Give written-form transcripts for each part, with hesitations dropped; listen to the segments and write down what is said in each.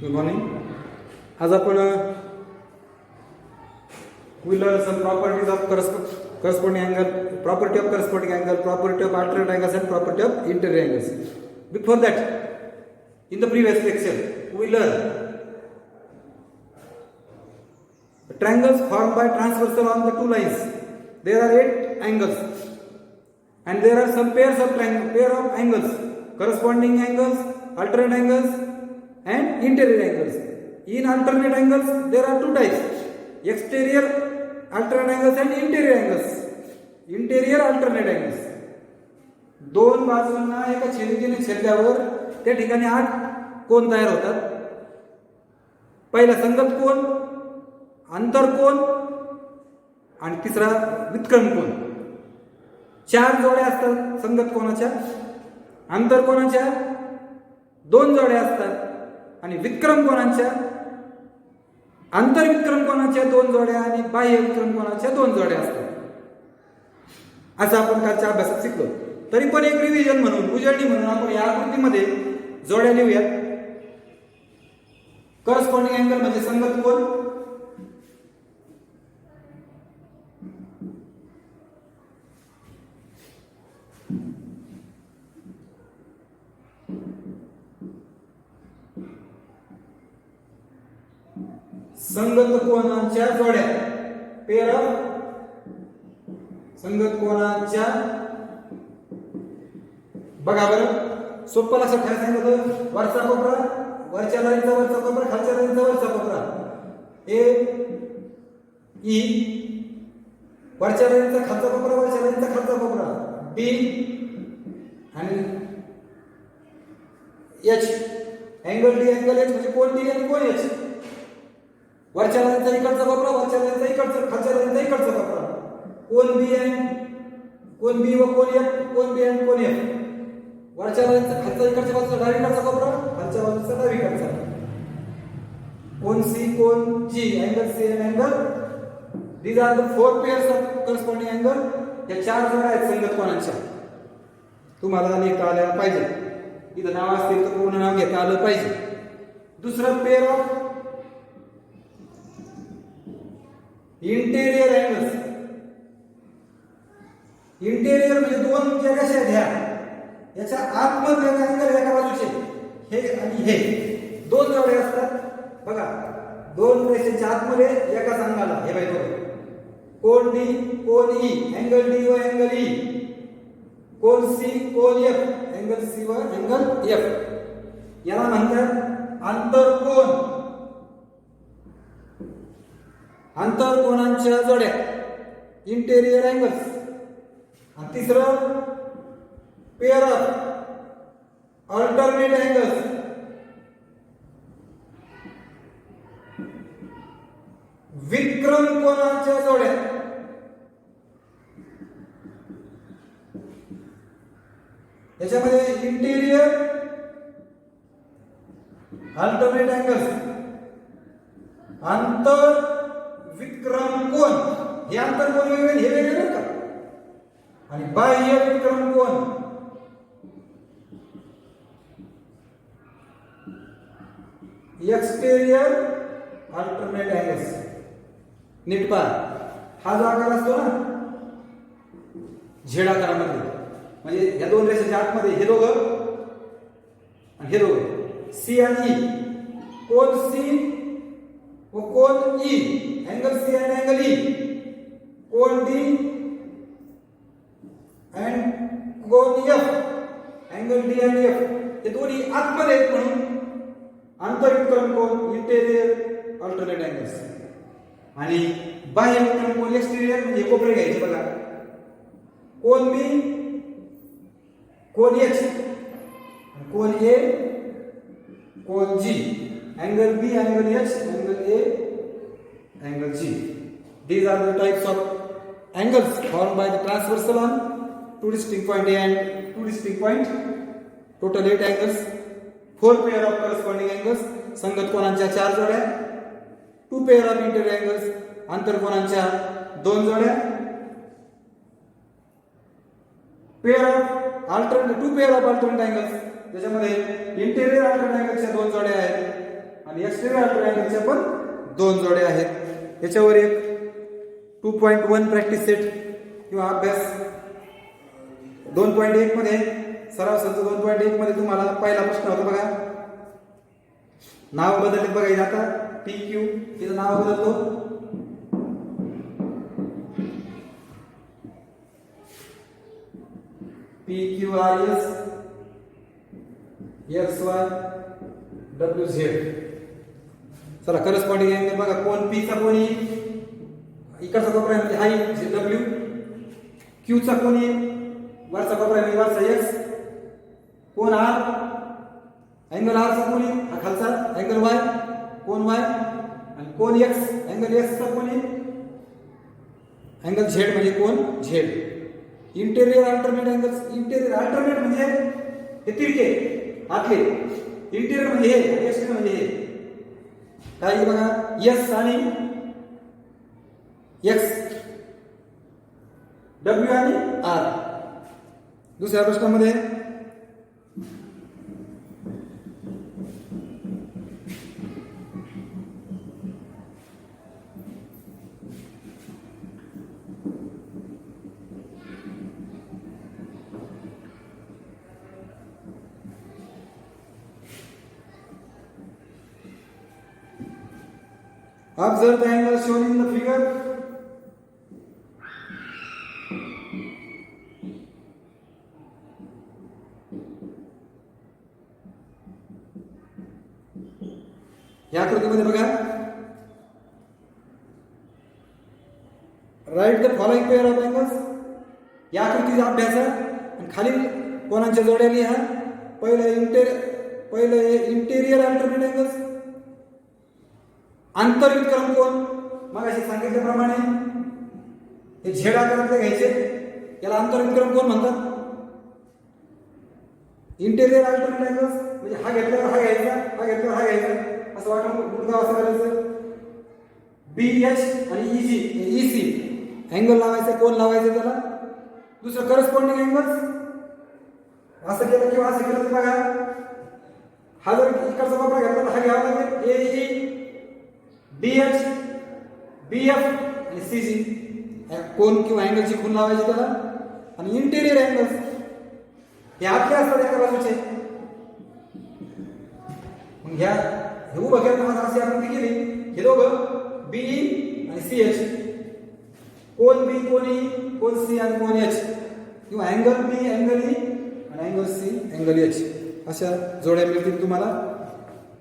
Good morning. आज आपण we learn some properties of corresponding angle, property of corresponding angle, property of alternate angles, and property of interior angles. Before that, in the previous lecture, we learned triangles formed by transversal on the two lines. There are 8 angles, and there are some pair of angles, corresponding angles, alternate angles, and interior angles. In alternate angles, there are 2 types: exterior alternate angles and interior angles. Interior alternate angles. दोन बाजूंना एका छेदकीने छेदल्यावर त्या ठिकाणी 8 कोन तयार होतात. पहिला संगत कोन, अंतर कोन आणि तिसरा वितकर्ण कोन. 4 जोड्या असतात संगत कोनाच्या, अंतर कोनाच्या 2 जोड्या असतात आणि वितक्रम कोनाच्या, आंतरविक्रम कोनाच्या 2 जोड्या आणि बाह्य विक्रम कोनाच्या 2 जोड्या असतात. असं आपण कालच्या अभ्यासात शिकलो. तरी पण एक रिव्हिजन म्हणून, उजळणी म्हणून आपण या आकृतीमध्ये जोड्या लिहूयात. करस्पॉन्डिंग अँगल म्हणजे संगत कोन, संगत कोनांच्या जोड्या, पेअर ऑफ संगत कोनांच्या. बघा बरं, सोपं लक्षात ठेवायचं सांगितलं. वरचा कोपरा, वरच्या लाईनचा वरचा कोपरा, खालच्या लाईनचा वरचा कोपरा. ए ई, वरच्या लाईनचा खालचा कोपरा, वरच्या लाईनचा खालचा कोपरा. डी आणि H. Angle D, angle H म्हणजे कोण डी आणि कोण एच. वरच्या लाईनचा इकडचा कोपरा, वरच्या लाईनचा इकडचा, खालच्या लाईनचा इकडचा कोपरा. कोण बी आणि कोण बी व कोण एफ, कोण बी आणि कोण एफ. वरच्या लाईनचा खालच्या इकडच्या बाजूचा डावीकडचा कोपरा, खालच्या बाजूचा डावीकडचा. कोण सी, कोण जी, अँगल सी आणि angle. These are the 4 pairs of corresponding angle. या 4 जोड्या आहेत संगत कोनांच्या. तुम्हाला लिहिता आल्या पाहिजे. इथं नाव असतील तर पूर्ण नाव घेता आलं पाहिजे. दुसरं pair of interior angles. Interior म्हणजे 2 ज्या कशा आहेत ह्या, याच्या आतमध्ये अँगल एका बाजूचे हे आणि हे 2 जोड्या असतात. बघा, 2 रेषेच्या आतमध्ये एकाच अंगाला हे बाई बघा. कोण डी, कोण ई, अँगल डी व अँगल ई. कोण सी, कोण एफ, अँगल सी व अँगल एफ. याला म्हणतात आंतरकोन. आंतरकोनांच्या जोड्या, इंटेरियर अँगल्स. आणि तिसरं पेअर ऑफ अल्टरनेट अँगल्स. विक्रम कोनांच्या जोड्या. याच्यामध्ये इंटेरियर अल्टरनेट अँगल्स, आंतर विक्रम कोन. हे अंतर कोन वेगळे, हे वेगळे बरं का. आणि बाह्य विक्रम कोन. Exterior alternate angles. नीट पहा, हा जो आकार असतो ना झेड आकारामध्ये, म्हणजे या 2 रेषेच्या आतमध्ये हे दोघं आणि हे दोघं, सी आणि ई. कोण सी व कोण ई, अँगल सी आणि अँगल ई. कोण डी अँड कोण एफ, अँगल डी आणि एफ. हे दोन्ही आतमध्ये आहेत म्हणून आंतरविक्रम कोन, इंटेरियर अल्टरनेट अँगल्स. आणि बाह्य विक्रम कोन, एक्सटेरियर म्हणजे कोपरे घ्यायचे बघा. कोण बी, कोण एच, कोण ए, कोण G. Angle B, angle H, angle A, angle G. These are the types of angles formed by the transversal on 2 distinct point A and 2 distinct point. Total 8 angles. 4 pair of corresponding angles. संगत कोनांच्या 4 जोड्या. 2 pair of interior angles. आंतर कोनांच्या 2 जोड्या. Pair of alternate, 2 pair of alternate angles. त्याच्यामध्ये interior alternate अँगलच्या 2 जोड्या आहेत आणि exterior ट्रायंगलच्या पण 2 जोड्या आहेत. याच्यावर एक 2.1 प्रॅक्टिस सेट किंवा अभ्यास 2.1 मध्ये सराव संच 2.1 मध्ये तुम्हाला पहिला प्रश्न होता बघा. नाव बदलले बघा. इथे आता PQ इथं नाव बदलतो. PQRS XY WZ. चला करस्पॉन्डिंग अँगल बघा. कोण P चा कोण येईल इकडचा कोपरा म्हणजे हा W. Q चा कोण येईल वरचा कोपरा म्हणजे वरचा X. कोण R अँगल R चा कोण येईल हा खालचा अँगल Y. कोण Y आणि कोण X अँगल X चा कोण येईल अँगल Z म्हणजे कोण Z. Interior alternate angles. Interior alternate म्हणजे हे तिरके आतले. इंटेरियर म्हणजे हे एक्सटेरियर म्हणजे हे काय बघा. S आणि X W आणि R. दुसऱ्या प्रश्नामध्ये observe the angle shown in the figure. या आकृतीमध्ये बघा. Write the following pair of angles. या आकृतीचा अभ्यास आणि खालील कोणांच्या जोड्या लिहा. पहिलं इंटेरियर अल्टरनेट अँगल्स. आंतरविक्रम कोण मग अशी सांगितल्याप्रमाणे हे झेड आकारातले घ्यायचे. याला आंतरविक्रम कोण म्हणतात. इंटेरियर अल्टरनेट अँगल्स म्हणजे हा घेतल्यावर हा घ्यायचा हा घेतल्यावर हा घ्यायचा असं वाटून गुडगाव असं करायचं. BH आणि EC अँगल लावायचा. कोण लावायचं त्याला. दुसरं करस्पॉन्डिंग अँगल्स. असं केलं किंवा असं केलं तर बघा हा जर इकडचा कोपरा घेतला तर हा घ्यावा लागेल. AE BH BF आणि CG कोण किंवा अँगलची खूण लावायची त्याला. आणि इंटेरियर अँगल्स हे आतले असतात एका बाजूचे. मग ह्या हे उभं केलं अशी आकृती केली. हे दोघं BE आणि CH. कोण B कोण E कोण C आणि कोण H किंवा अँगल B अँगल E आणि अँगल C अँगल H अशा जोड्या मिळतील तुम्हाला.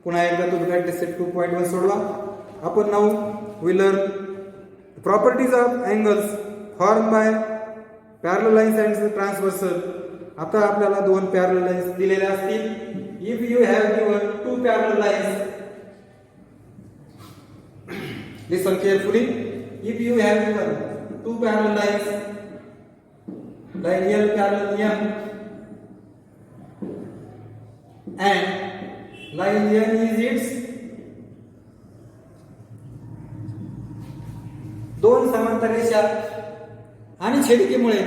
पुन्हा एकदा तुम्ही प्रॅक्टिस सेट 2.1 सोडवा. आपण now we learn properties of angles formed by parallel lines and transversal. आता आपल्याला 2 parallel lines दिलेल्या असतील. If you have given 2 parallel lines, listen carefully. If you have given 2 parallel lines, line L parallel M and line N is its 2 समांतर रेषा आणि छेदिकेमुळे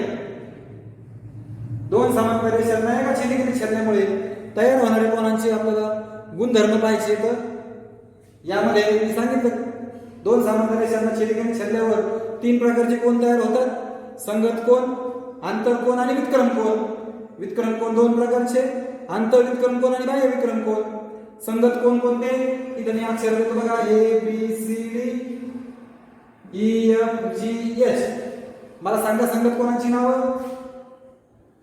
2 समांतर रेषा नाही का छेदिकेने छेदल्यामुळे तयार होणाऱ्या कोणांचे आपल्याला गुणधर्म पाहिजे. तर यामध्ये मी सांगितलं 2 समांतर रेषांना छेदिकेने छेदल्यावर 3 प्रकारचे कोण तयार होतात. संगत कोण आंतरकोन आणि वितकरण कोण. वितकरण कोण 2 प्रकारचे. आंतरवितकरण कोण आणि बाह्य वितकरण कोण. संगत कोण कोणते इथे मी अक्षर देतो बघा. ABCD EFGH. मला सांगा संगत कोणाची नावं.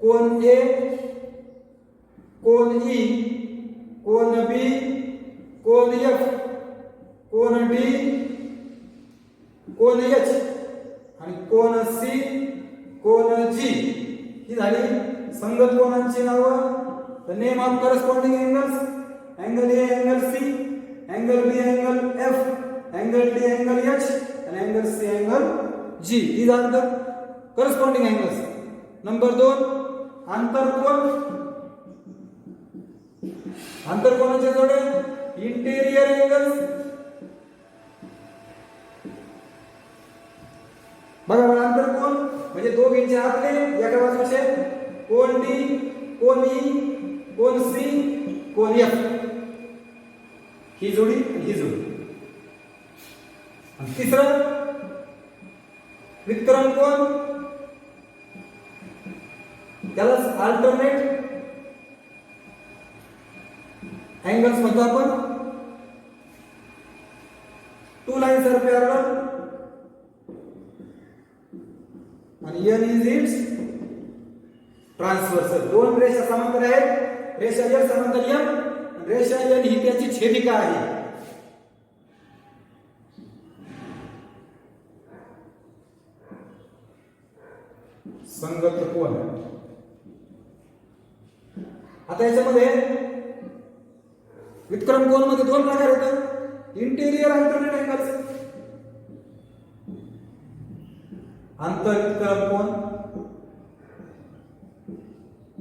कोण A कोण E कोण B कोण F कोण D कोण H आणि कोण C कोण G. ही झाली संगत कोणांची नावं. The name of corresponding angles. Angle A angle C angle B angle F angle D angle H and angle C angle G. These are the corresponding angles. Number 2 आंतरकोन. आंतरकोनाचे जोडे interior angles. बघा बघा आंतरकोन म्हणजे दोघींचे आतले एका बाजूचे. कोण D कोण E कोण C कोण F ही जोडी ही जोडी. आणि तिसरं विक्रम कोण, त्याला अल्टरनेट अँगल्स म्हणतो आपण. टू लाईन्स आर पॅरलल आणि एन इज इट्स ट्रान्सव्हर्सल. दोन रेषा समांतर आहेत, रेषा एल समांतर एम, रेषा एन ही त्याची छेदिका आहे. संगत कोन. आता याच्यामध्ये विक्रम कोन मध्ये दोन प्रकार येतात, इंटेरियर अल्टरनेट अँगल्स. आंतरविक्रम कोन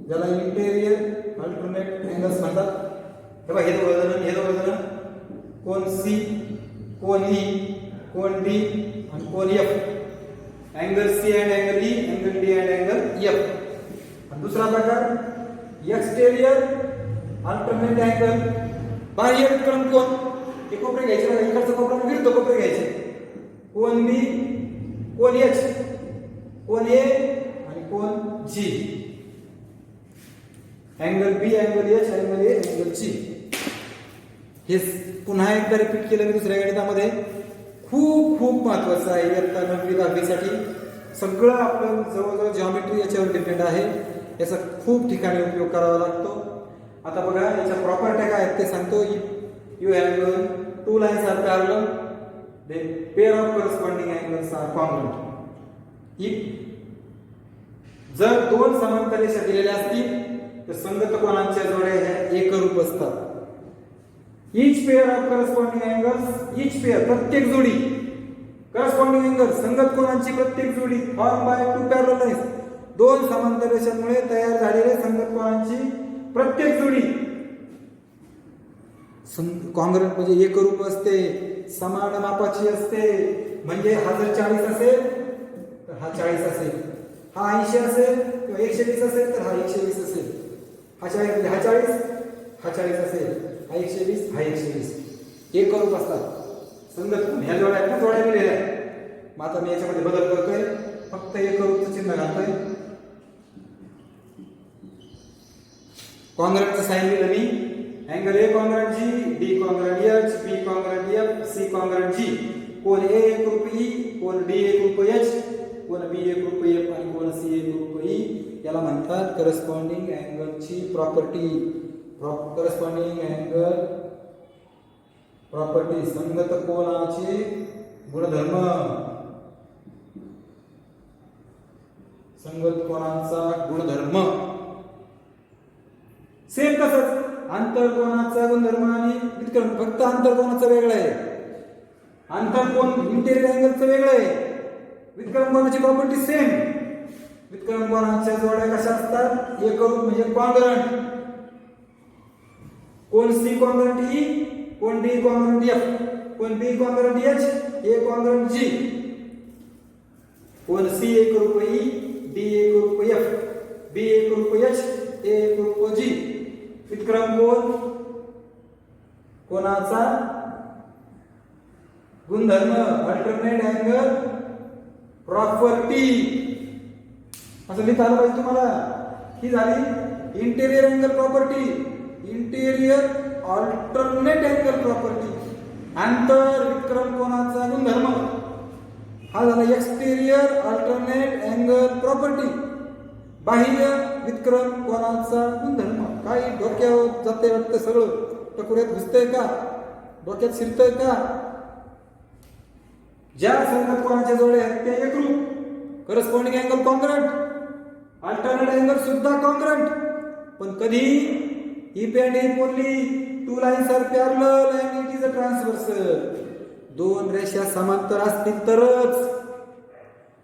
ज्याला इंटेरियर अल्टरनेट अँगल्स म्हणतात. तेव्हा हे दोघं जण कोन सी, कोन ई, कोन डी आणि कोन F. Angle C and angle E, angle D and angle F. आणि दुसरा प्रकार एक्सटेरियर अल्टरनेट अँगल. बाह्य विक्रम कोन, हे कोपरे घ्यायचे, इकडचा कोपरा विरुद्ध कोपरे घ्यायचे. कोन बी, कोन एच, कोन ए आणि कोन G. Angle B, angle H, angle A, angle G. हे पुन्हा एकदा रिपीट केलं मी दुसऱ्या गणितामध्ये. खूप खूप महत्वाचं आहे इयत्ता 9वी 10वी साठी. सगळं आपलं जवळजवळ जॉमेट्री याच्यावर डिपेंड आहे. याचा खूप ठिकाणी उपयोग करावा लागतो. आता बघा याच्या प्रॉपर्ट्या काय आहेत ते सांगतो. You have two lines are parallel, then pair of corresponding angles are congruent. जर दोन समांतर रेषा दिलेल्या असतील तर संगत कोनांच्या जोड्या ह्या एकरूप असतात. Each pair of corresponding angles, each pair प्रत्येक जोडी, करस्पॉन्डिंग अँगल संगत कोनांची प्रत्येक जोडी form by two parallel lines. दोन समांतर रेषांमुळे तयार झालेले संगत कोनांची प्रत्येक जोडी कॉन्ग्रुएंट म्हणजे एकरूप असते, समान मापाची असते. म्हणजे हा जर 40 असेल तर हा 40 असेल, हा 80 असेल किंवा 120 असेल तर हा 120 असेल. हा 40 हा 40 असेल, हा 120 हा 120. एकरूप असतात संगत कोन. ह्या जोड्या आहेत ना, जोड्या दिलेल्या आहेत. मग आता मी याच्यामध्ये बदल करतोय, फक्त एकरूपचं चिन्ह घालतोय. कॉन्ग्रुएंटचं साइन दिलं मी. Angle A congruent G, D congruent H, B congruent F, C congruent G. कोन ए एकरूप ई, कोन डी एकरूप एच, कोन बी एकरूप एफ आणि कोन सी एकरूप ई. याला म्हणतात करस्पॉन्डिंग अँगलची प्रॉपर्टी. करस्पॉन्डिंग अँगल प्रॉपर्टी, संगत कोनाचे गुणधर्म. संगत कोनाचा गुणधर्म सेम तसंच. आंतरकोनाचा गुणधर्म आणि विक्रम फक्त आंतरकोनाचा वेगळा आहे. आंतरकोन इंटेरियर अँगलचं वेगळं आहे. विक्रम कोनाची प्रॉपर्टी सेम. विक्रम कोनाच्या जोड्या कशा असतात, एकरूप म्हणजे कॉन्ग्रुएंट. कोन सी कॉन्ग्रुएंट ई, कोन डी कॉन्ग्रुएंट एफ, कोन बी कॉन्ग्रुएंट एच, ए कॉन्ग्रुएंट जी. कोन सी एकरूप ई, डी एकरूप एफ, बी एकरूप एच, ए एकरूप जी. विक्रम कोन कोनाचा गुणधर्म अल्टरनेट अँगल प्रॉपर्टी. असं लिहिता आलं पाहिजे तुम्हाला. ही झाली interior angle property, interior alternate angle property. आंतर विक्रम कोनाचा गुणधर्म. हा झाला एक्सटेरियर अल्टरनेट अँगल प्रॉपर्टी, बाह्य विक्रम कोनाचा गुणधर्म. काही डोक्यावर जाते वाटतं, सगळं टकुऱ्यात घुसतंय का, डोक्यात शिरतंय का. ज्या संगत कोनाच्या जोड्या आहेत त्या एकरूप, corresponding angle congruent, alternate angle सुद्धा कॉन्ग्रुएंट. पण कधी if and if only two lines are parallel and it is a transversal. दोन रेषा समांतर असतील तरच.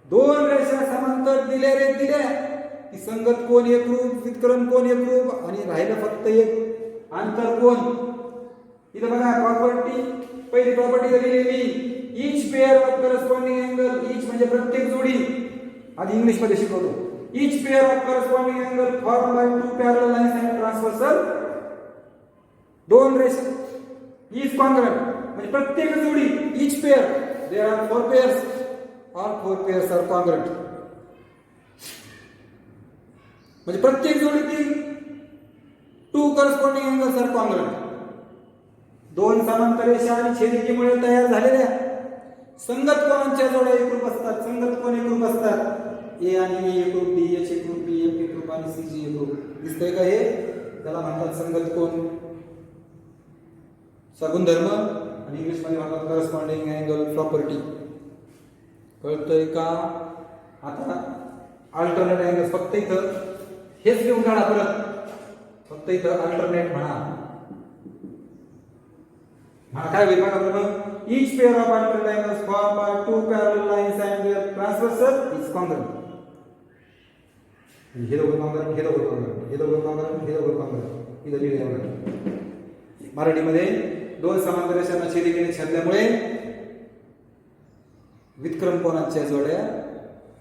दोन रेषा समांतर दिल्या की संगत कोन एकरूप, विक्रम कोन एकरूप आणि राहिलं फक्त एक आंतर कोन. इथं बघा प्रॉपर्टी, पहिली प्रॉपर्टी दिलेली each pair of corresponding angle. Each म्हणजे प्रत्येक जोडी. आधी इंग्लिश मध्ये शिकवतो. Each pair of corresponding angle form by two parallel lines and transversal. दोन रेषा इज कॉन्ग्रुएंट. म्हणजे प्रत्येक जोडी each pair there are 4 pairs, all 4 pairs are congruent. म्हणजे प्रत्येक जोडीतील 2 corresponding angles are congruent. दोन समांतर रेषा आणि छेदिकेमुळे तयार झालेल्या संगत कोनांच्या जोड्या एकरूप असतात. संगत कोन एकरूप असतात. ए आणि ए एकरूप, डी एच एकरूप, बी एफ एकरूप आणि सी जी एकरूप. दिसतंय का हे? त्याला म्हणतात संगत कोन चा गुणधर्म आणि इंग्लिश मध्ये म्हणतात करस्पॉन्डिंग अँगल प्रॉपर्टी. कळतंय का? आता अल्टरनेट अँगल्स फक्त इथं हेच लिहून काढा परत. फक्त इथं अल्टरनेट म्हणा. काय होईल बघा बरं. each pair of alternate angles formed by 2 parallel lines and their transversal is congruent. हे दोघं congruent, हे दोघं congruent, हे दोघं congruent, हे दोघं congruent. इथं लिहिलं आहे मराठीमध्ये. दोन समांतर रेषांना छेदिकेने छेदल्यामुळे वितक्रम कोनांच्या जोड्या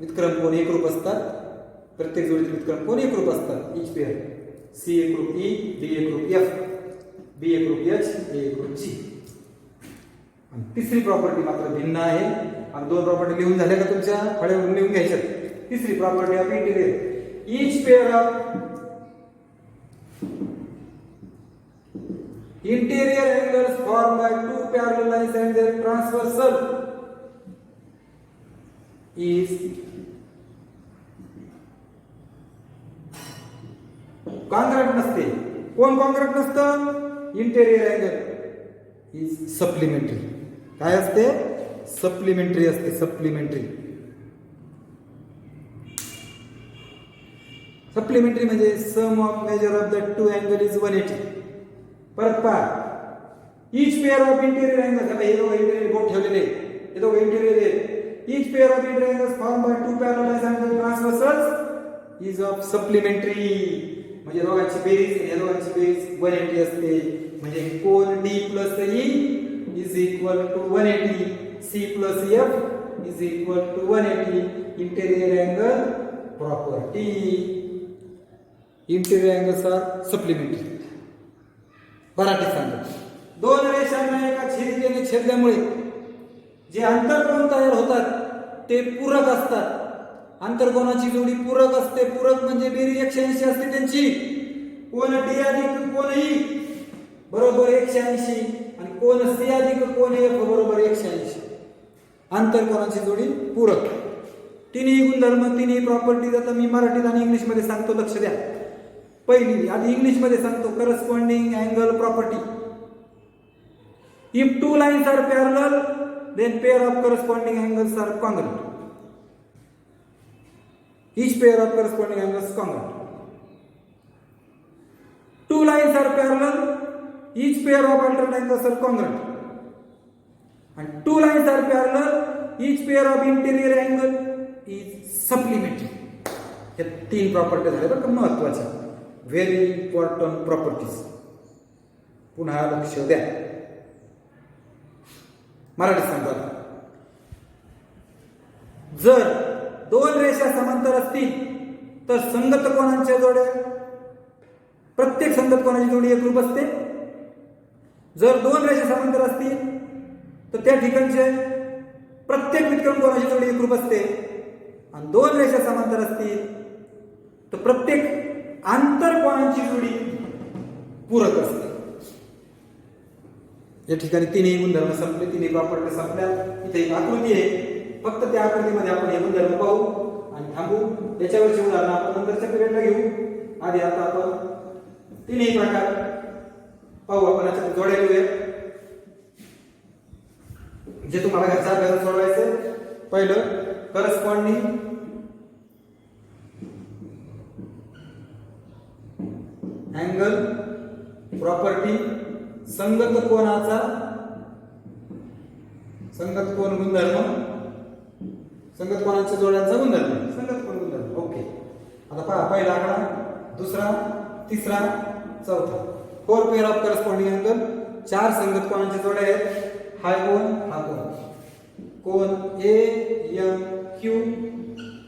वितक्रम कोन एकरूप असतात. प्रत्येक जोडीत वितक्रम कोन एकरूप असतात. each pair C एकरूप E, D एकरूप F, B एकरूप H, A एकरूप G. तिसरी प्रॉपर्टी मात्र भिन्न आहे. आणि दोन प्रॉपर्टी लिहून झाल्या का तुमच्या? फळ्यावरून लिहून घ्यायच्या. तिसरी property of interior. Each pair of interior angles form by 2 parallel lines and their transversal is congruent नसते. कोण कॉन्ग्रॅट नसतं? Interior angle is supplementary. काय असते? सप्लिमेंटरी असते. सप्लिमेंटरी. सप्लिमेंटरी म्हणजे sum of measure of the 2 angle is 180. परत पहा. Each pair of interior angles, आता हे दोघं इंटेरियर बोट ठेवलेले, हे दोघं इंटेरियर आहेत. Each pair of interior angles form by 2 parallel lines and their transversals is of supplementary. म्हणजे दोघांची बेरीज, या दोघांची बेरीज 180 असते. म्हणजे कोन D plus E is equal to 180, C plus F is equal to 180. Interior angle property. Interior angles are supplementary. Marathi सांगतो. दोन रेषांना एका छेदिकेने छेदल्यामुळे जे आंतरकोन तयार होतात ते पूरक असतात. आंतरकोनाची जोडी पूरक असते. पूरक म्हणजे बेरीज 180 असते त्यांची. कोन D अधिक कोन E बरोबर 180 आणि कोन C अधिक कोन F बरोबर 180. आंतरकोनाची जोडी पूरक. तिन्ही गुणधर्म, तिन्ही प्रॉपर्टीज आता मी मराठीत आणि इंग्लिश मध्ये सांगतो. लक्ष द्या. पहिली आधी इंग्लिश मध्ये सांगतो. Corresponding angle property. If 2 lines are parallel then pair of corresponding angles are congruent. Each pair of corresponding angles congruent. 2 lines are parallel, each pair of alternate angles are congruent. And 2 lines are parallel, each pair of interior angle is supplementary. हे तीन property झाल्या बरं का महत्त्वाच्या. Very important properties. पुन्हा लक्ष द्या. मराठी सांगा. जर दोन रेषा समांतर असतील तर संगत कोनांच्या जोड्या प्रत्येक संगत कोनाची जोडी एकरूप असते. जर दोन रेषा समांतर असतील तर त्या ठिकाणचे प्रत्येक वितक्रम कोनाची जोडी एकरूप असते. आणि दोन रेषा समांतर असतील तर प्रत्येक आंतर कोनांची जोडी पूरक असते. या ठिकाणी तिन्ही गुणधर्म संपले. तिन्ही प्रॉपर्टी संपल्या. इथे एक आकृती आहे. फक्त त्या आकृतीमध्ये आपण हे गुणधर्म पाहू आणि थांबू. याच्यावरची उदाहरण आपण नंतरच्या पिरियडला घेऊ. आधी आता आपण तिन्ही प्रकार पाहू. आपण याच्यात जोड्या घेऊया. जे तुम्हाला घरच्या अभ्यासात सोडवायचं. पहिलं करस्पॉन्डिंग अँगल प्रॉपर्टी. संगत कोनाचा संगत कोन गुणधर्म. संगत कोनाच्या जोड्यांचा गुणधर्म. संगत कोन गुणधर्म. ओके. आता पहा. पहिला आकडा, दुसरा, तिसरा, चौथा. 4 पेअर ऑफ करस्पॉन्डिंग अँगल. 4 संगत कोनांच्या जोड्या आहेत. हा कोन, हा कोन. कोन A M Q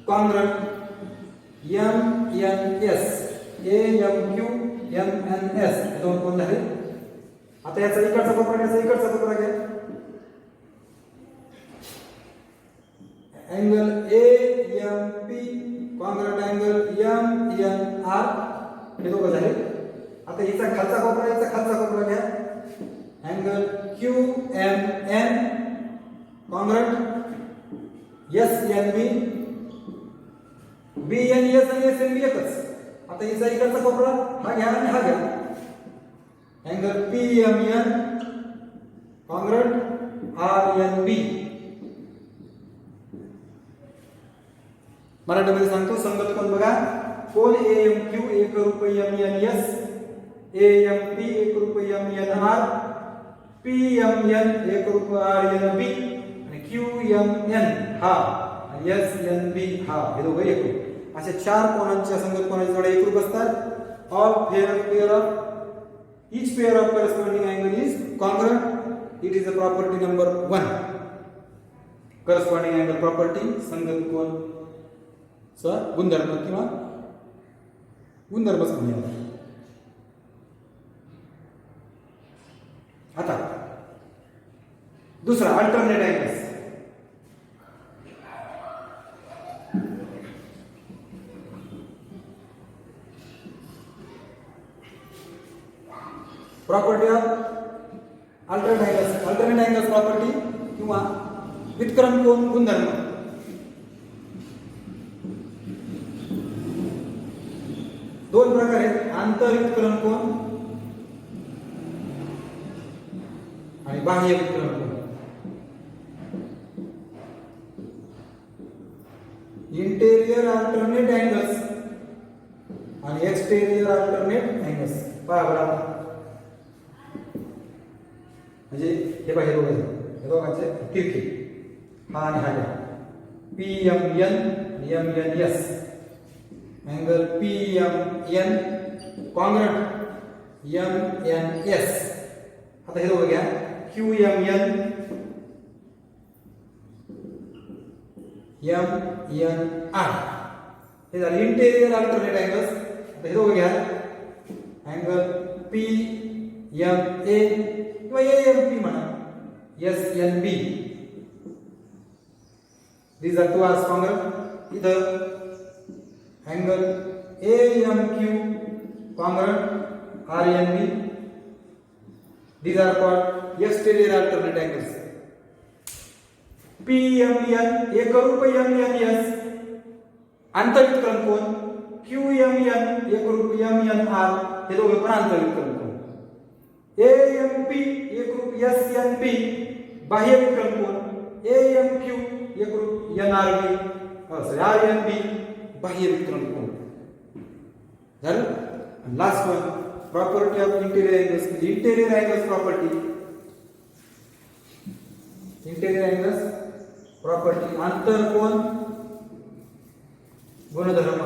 congruent M N S. A M Q M N S दोन कोन झाले. आता याचा इकडचा कोपरा, याचा इकडचा कोपरा घ्या. अँगल AMP कॉन्ग्रॅट अँगल MNR हे दोघं झाले. आता याचा खालचा कोपरा याचा खालचा कोपरा घ्या. अँगल QMN कॉन्ग्रॅट SNB BNS आणि SNB एकच. आता याचा इकडचा कोपरा हा घ्या आणि हा घ्या. Angle PMN कॉन्ग्रॅट RNB. मराठीमध्ये सांगतो संगत कोण बघा. कोण AMQ एकरूप MNS, AMP एकरूप MNR, PMN एकरूप RNB आणि QMN हा आणि SNB हा हे दोघं एकरूप. अशा चार कोणांच्या संगत कोणाच्या जोड्या एकरूप असतात. All pair of each pair of corresponding angle is congruent. It is a property number 1. Corresponding angle property संगत कोण गुणधर्म किंवा गुणधर्मच म्हणूया. आता दुसरा alternate angles. Property of alternate angles property किंवा व्युत्क्रम कोन गुणधर्म. दोन प्रकार आहेत. आंतरव्युत्क्रम कोन आणि बाह्य व्युत्क्रम कोन. इंटेरियर अल्टरनेट अँगल्स आणि एक्सटेरियर अल्टरनेट अँगल्स. पहा बरं म्हणजे हे बघा हे दोघांचे तिरके हा आणि हा PMN MNS angle PMN कॉन्ग्रॅट MNS. आता हे दोघं घ्या QMN MNR हे झाले इंटेरियर अल्टरनेट अँगल्स. आता हे दोघं घ्या अँगल PMA किंवा AMP म्हणा SNB. These are two are congruent. इधर angle AMQ congruent RNB. These are called exterior alternate angles. PMN एकरूप MNS आंतरव्युत्क्रम कोन. QMN एकरूप MNR हे दोघे पण आंतरव्युत्क्रम कोन. AMP एकरूप SNP बाह्य विक्रम कोन. AMQ एकरूप NRB RNB बाह्य विक्रम कोन. झालं. Last one property of interior angles. Interior angles property. Interior angles property आंतरकोन गुणधर्म.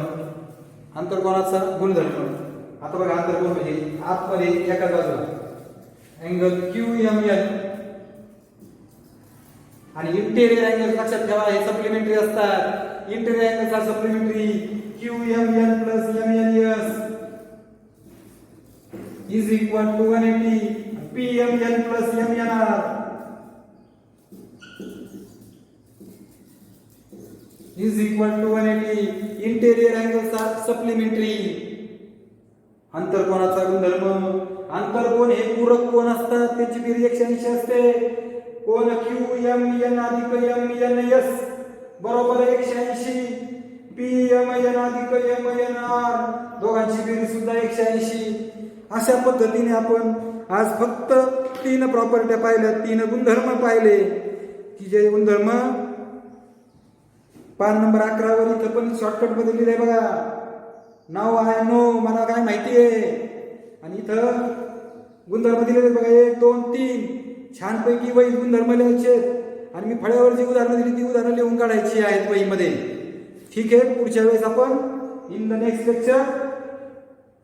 आंतरकोनाचा गुणधर्म. आता बघा आंतरकोन म्हणजे आतमध्ये एका बाजूला अँगल QMN आणि इंटेरियर अँगल लक्षात ठेवा हे सप्लिमेंटरी असतात. Interior angles are supplementary. QMN plus MNS is equal to 180. PMN plus MNR is equal to 180. Interior angles are supplementary. आंतरकोनाचा गुणधर्म. आंतरकोन हे पूरक कोन असतात. त्याची बेरीज 180 असते. कोन QMN अधिक MNS बरोबर 180. PMN अधिक MNR दोघांची बेरीज सुद्धा 180. अशा पद्धतीने आपण आज फक्त 3 प्रॉपर्ट्या पाहिल्या, 3 गुणधर्म पाहिले की जे गुणधर्म पान नंबर 11 वर इथं पण शॉर्टकट मध्ये लिहिलंय बघा. नाव आय नो मला काय माहिती आहे. आणि इथं गुणधर्म दिलेले बघा 1 2 3 छानपैकी वही गुणधर्म लिहायचे. आणि मी फळ्यावर जी उदाहरणं दिली ती उदाहरणं लिहून काढायची आहेत वहीमध्ये. ठीक आहे. पुढच्या वेळेस आपण in the next lecture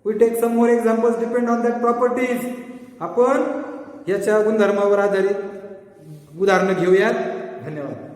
we take some more examples depend on that properties. आपण याच्या गुणधर्मावर आधारित उदाहरणं घेऊयात. धन्यवाद.